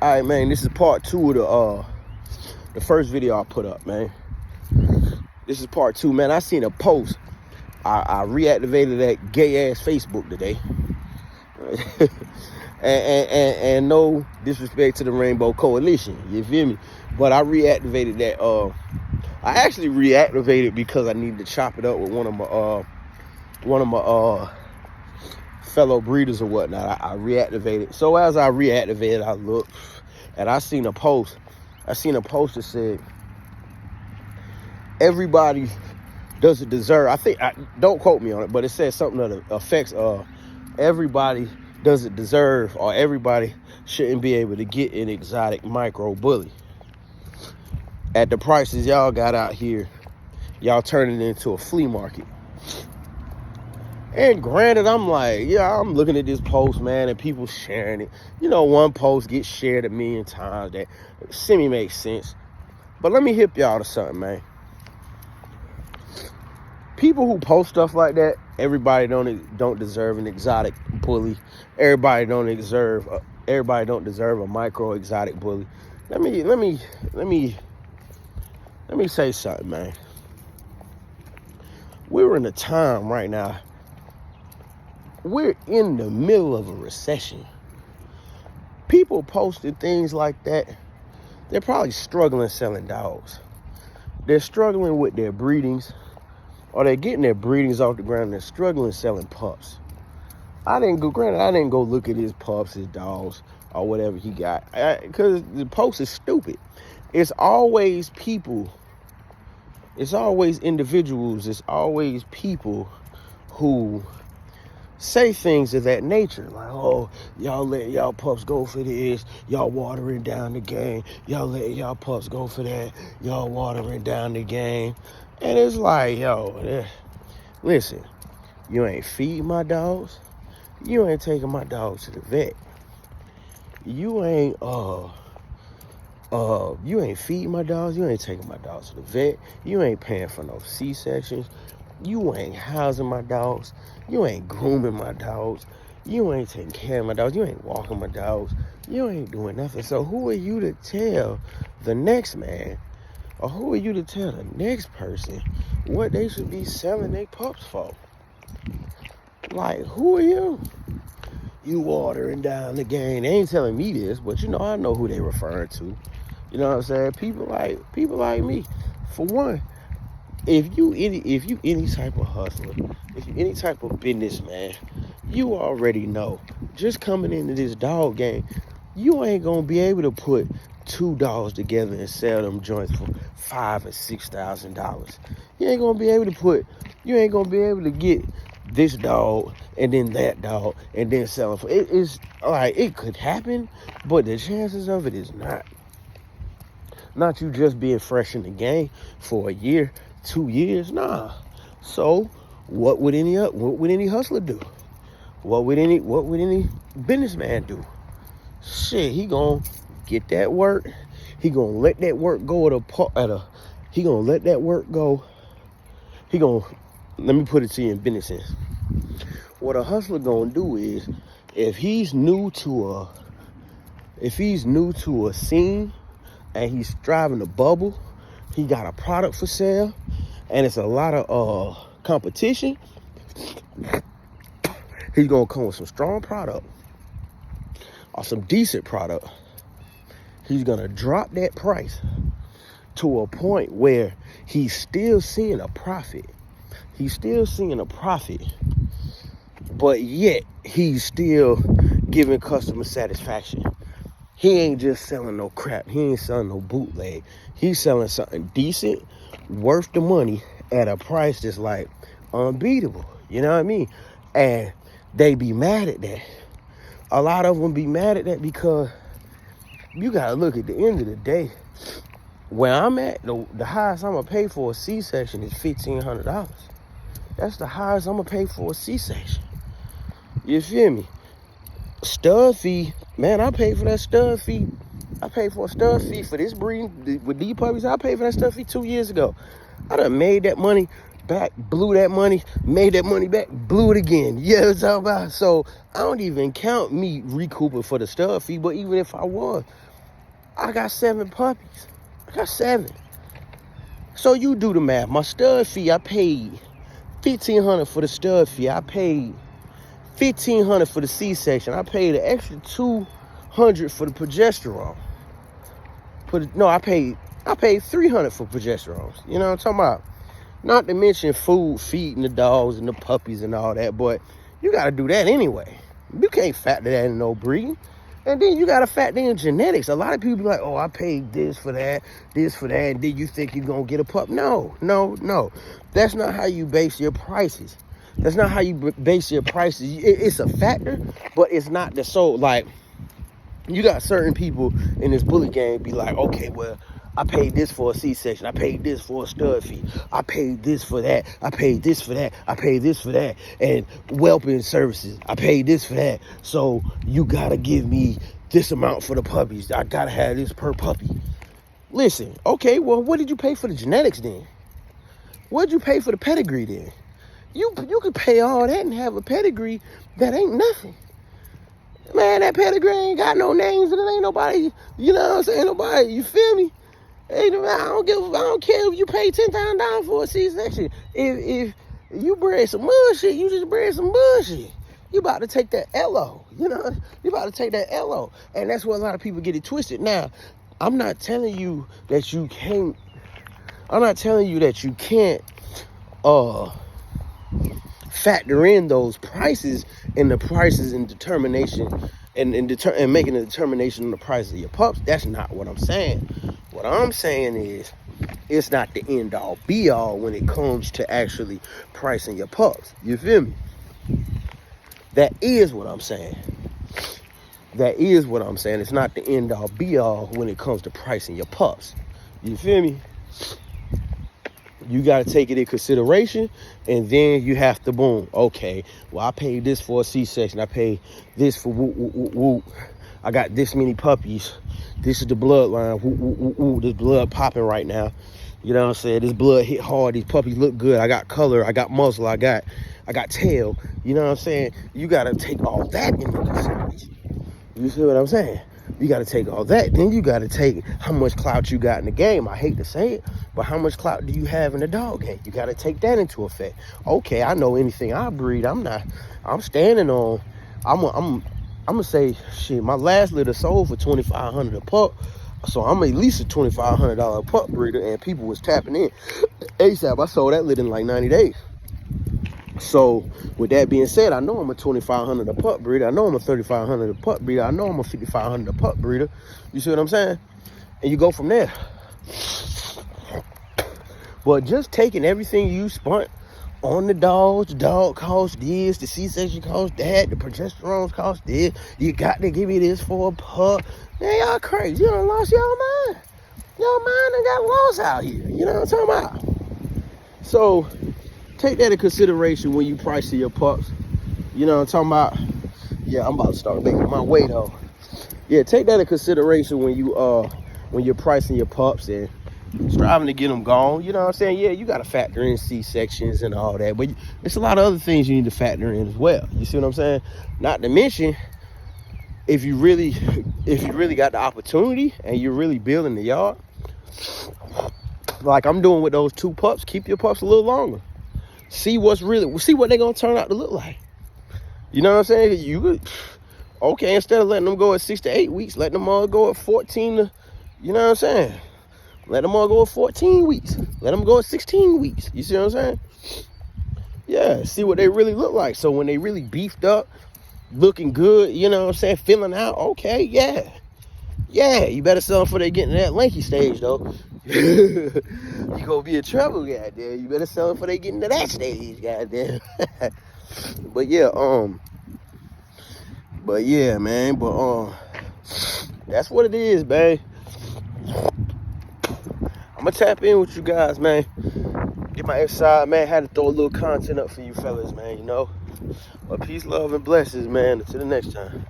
All right, man, this is part 2 of the first video I put up, man. This is part 2, man. I seen a post. I reactivated that gay-ass Facebook today. and no disrespect to the Rainbow Coalition, you feel me? But I reactivated that. I actually reactivated because I needed to chop it up with one of my fellow breeders or whatnot. I reactivated. So as I reactivated, I looked and I seen a post. I seen a post that said, everybody doesn't deserve, don't quote me on it, but it says something that affects everybody doesn't deserve, or everybody shouldn't be able to get an exotic micro bully. At the prices y'all got out here, y'all turning it into a flea market. And granted, I'm like, yeah, I'm looking at this post, man, and people sharing it. You know, one post gets shared 1,000,000 times. That semi makes sense. But let me hip y'all to something, man. People who post stuff like that, everybody don't deserve an exotic bully. Everybody don't deserve a micro exotic bully. Let me say something, man. We're in a time right now. We're in the middle of a recession. People posting things like that, they're probably struggling selling dogs. They're struggling with their breedings, or they're getting their breedings off the ground and they're struggling selling pups. I didn't go look at his pups, his dogs, or whatever he got, because the post is stupid. It's always people. It's always individuals. It's always people who say things of that nature, like, oh, y'all let y'all pups go for this, y'all watering down the game, y'all let y'all pups go for that, y'all watering down the game. And it's like, yo, listen, you ain't feeding my dogs, you ain't taking my dogs to the vet, you ain't feeding my dogs, you ain't taking my dogs to the vet, you ain't paying for no C-sections, you ain't housing my dogs, you ain't grooming my dogs, you ain't taking care of my dogs, you ain't walking my dogs, you ain't doing nothing. So who are you to tell the next man, or who are you to tell the next person what they should be selling their pups for? Like, who are you? You watering down the game. They ain't telling me this, but I know who they referring to. You know what I'm saying? People like me. For one, if you any type of hustler, if you any type of businessman, you already know, just coming into this dog game, you ain't gonna be able to put 2 dogs together and sell them joints for $5,000 or $6,000. You ain't gonna be able to get this dog and then that dog and then sell them for it. Is like, it could happen, but the chances of it is not you just being fresh in the game for a year, 2 years, nah. So what would any hustler do? What would any businessman do? Shit, he gonna get that work. He gonna let that work go let me put it to you in business sense. What a hustler gonna do is, if he's new to a scene and he's striving to bubble, he got a product for sale, and it's a lot of competition, he's gonna come with some strong product or some decent product. He's gonna drop that price to a point where he's still seeing a profit. But yet he's still giving customer satisfaction. He ain't just selling no crap. He ain't selling no bootleg. He's selling something decent, worth the money, at a price that's like unbeatable. You know what I mean? And they be mad at that. A lot of them be mad at that because you gotta look, at the end of the day, where I'm at, the highest I'm gonna pay for a C-section is $1,500. That's the highest I'm gonna pay for a C-section. You feel me? Stud fee, man, I paid for that stud fee. I paid for a stud fee for this breeding with these puppies. I paid for that stud fee 2 years ago. I done made that money back, blew that money, made that money back, blew it again. You know what I'm talking about? So I don't even count me recouping for the stud fee, but even if I was, I got 7 puppies. I got 7. So you do the math. My stud fee, I paid $1,500 for the stud fee. I paid $1,500 for the C-section. I paid an extra $200 for the progesterone. I paid $300 for progesterones. You know what I'm talking about? Not to mention food, feeding the dogs and the puppies and all that, but you got to do that anyway. You can't factor that in no breeding. And then you got to factor in genetics. A lot of people be like, oh, I paid this for that, and then you think you're going to get a pup. No. That's not how you base your prices. That's not how you base your prices. It's a factor, but it's not the sole. Like, you got certain people in this bully game be like, okay, well, I paid this for a C-section. I paid this for a stud fee. I paid this for that. I paid this for that. I paid this for that. And whelping services, I paid this for that. So you got to give me this amount for the puppies. I got to have this per puppy. Listen, okay, well, what did you pay for the genetics then? What did you pay for the pedigree then? You could pay all that and have a pedigree that ain't nothing. Man, that pedigree ain't got no names and it ain't nobody, you know what I'm saying? Nobody, you feel me? Hey, I don't care if you pay $10,000 for a C-section. If you bred some bullshit, you just bred some bullshit. You about to take that LO, you know? You about to take that LO. And that's where a lot of people get it twisted. Now, I'm not telling you that you can't factor in those prices and the prices and determination and making a determination on the price of your pups. That's not what I'm saying. What I'm saying is it's not the end all be all when it comes to actually pricing your pups. You feel me? That is what I'm saying. It's not the end all be all when it comes to pricing your pups. You feel me? You got to take it in consideration, and then you have to boom. Okay, well, I paid this for a C-section. I paid this for whoop, whoop, whoop, whoop. I got this many puppies. This is the bloodline. Whoop, whoop, whoop, whoop. This blood popping right now. You know what I'm saying? This blood hit hard. These puppies look good. I got color. I got muscle. I got tail. You know what I'm saying? You got to take all that into consideration. You see what I'm saying? You got to take all that. Then you got to take how much clout you got in the game. I hate to say it, but how much clout do you have in the dog game? You got to take that into effect. Okay, I know anything I breed, I'm standing on, I'm going to say, shit, my last litter sold for $2,500 a pup. So I'm at least a $2,500 pup breeder, and people was tapping in. ASAP, I sold that litter in like 90 days. So with that being said, I know I'm a $2,500 a pup breeder. I know I'm a $3,500 a pup breeder. I know I'm a $5,500 a pup breeder. You see what I'm saying? And you go from there. But just taking everything you spent on the dogs, the dog cost this, the C-section cost that, the progesterones cost this. You got to give me this for a pup. Man, y'all crazy. You done lost y'all mind. Y'all mind done got lost out here. You know what I'm talking about? So take that into consideration when you price your pups. You know what I'm talking about? Yeah, I'm about to start making my way though. Yeah, take that into consideration when you're pricing your pups and striving to get them gone. You know what I'm saying? Yeah, you got to factor in C-sections and all that, but it's a lot of other things you need to factor in as well. You see what I'm saying? Not to mention, if you really got the opportunity and you're really building the yard, like I'm doing with those 2 pups, keep your pups a little longer. See what they're gonna turn out to look like. You know what I'm saying? You could, okay, instead of letting them go at 6 to 8 weeks, let them all go at 14 to, you know what I'm saying? Let them all go at 14 weeks. Let them go at 16 weeks. You see what I'm saying? Yeah, see what they really look like. So when they really beefed up, looking good, you know what I'm saying, filling out, okay, yeah. Yeah, you better sell them before they get in that lanky stage, though. You gonna be in trouble, goddamn. You better sell them before they get into that stage, goddamn. But yeah, man. That's what it is, man. I'm gonna tap in with you guys, man. Get my exercise, man. Had to throw a little content up for you fellas, man, you know. But peace, love, and blessings, man. Until the next time.